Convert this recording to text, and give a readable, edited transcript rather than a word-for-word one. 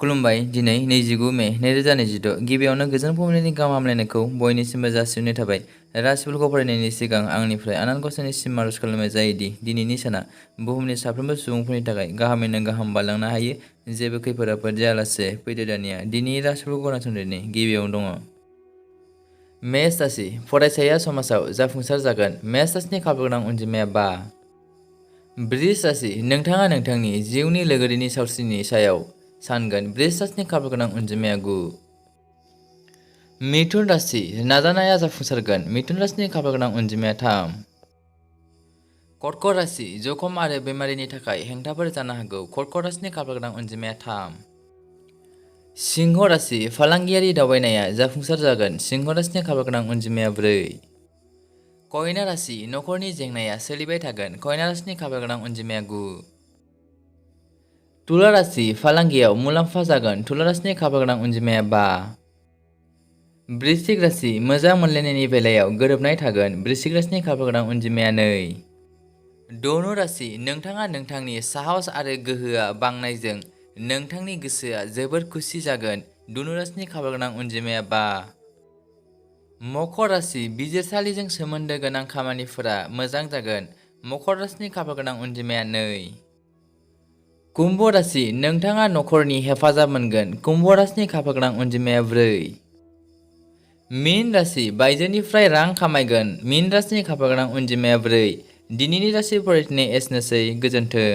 खुलुमबाय दिनै 29 मे 2026 गिबियावनो गोजोन फुंबिलिनि गाहाम हामलायनायखौ बयनिसिमबो जासिहरनाय थाबाय। राशिफलखौ फरायनायनि सिगां आंनिफ्राय आनान गसाइनिसिम आरज खालामनाय जायोदि दिनैनि साना बुहुमनि साफ्रोमबो सुबुंफोरनि थाखाय गाहामैनो गाहाम बारलांनो हायो। जेबो खैफोद आफोद जायालासे फैदो दानिया दिनैनि राशिफलखौ खोनासंनायनि गिबियावनो दङ। मेष राशि फरायसाया समाजाव जाफुंसार जागोन। मेष राशिनि खाफालगोनां अनजिमाया 5। वृष राशि नोंथाङा नोंथांनि जिउनि लोगोरिनि सावस्रिनि सायाव सानगोन। वृष राशिनि खाफालगोनां अनजिमाया 9। मिथुन राशि नाजानाया जाफुंसारगोन। मिथुन राशिनि खाफालगोनां अनजिमाया 3। कर्क राशि जखम आरो बेमारिनि थाखाय हेंथाफोर जानो हागौ। कर्क राशिनि खाफालगोनां अनजिमाया 3। सिंह राशि फालांगियारि दावबायनाया जाफुंसार जागोन। सिंह राशिनि खाफालगोनां अनजिमाया 4। कन्या राशि नखरनि जेंनाया सोलिबाय थागोन। कन्या राशिनि खाफालगोनां अनजिमाया 9। तुला राशि फालांगियाव मुलाम्फा जागोन। तुला राशिनि खाफालगोनां अनजिमाया 5। वृश्चिक राशि मोजां मोनलायनायनि बेलायाव गोरोबनाय थागोन। वृश्चिक राशिनि खाफालगोनां अनजिमाया 2। धनु राशि नोंथाङा नोंथांनि साहस आरो गोहोआ बांनायजों नोंथांनि गोसोआ जोबोर खुसि जागोन। धनु राशिनि खाफालगोनां अनजिमाया 5। मकर राशि बिजिरसालिजों सोमोन्दो गोनां खामानिफोरा मोजां जागोन। मकर राशिनि खाफालगोनां अनजिमाया 2। कुम्भ राशि नोंथाङा नखरनि हेफाजाब मोनगोन। कुम्भ राशिनि खाफालगोनां अनजिमाया 4। मीन राशि बायजोनिफ्राय रां खामायगोन। मीन राशिनि खाफालगोनां अनजिमाया 4। दिनैनि राशि फरायनाया एसेनोसै। गोजोन्थों।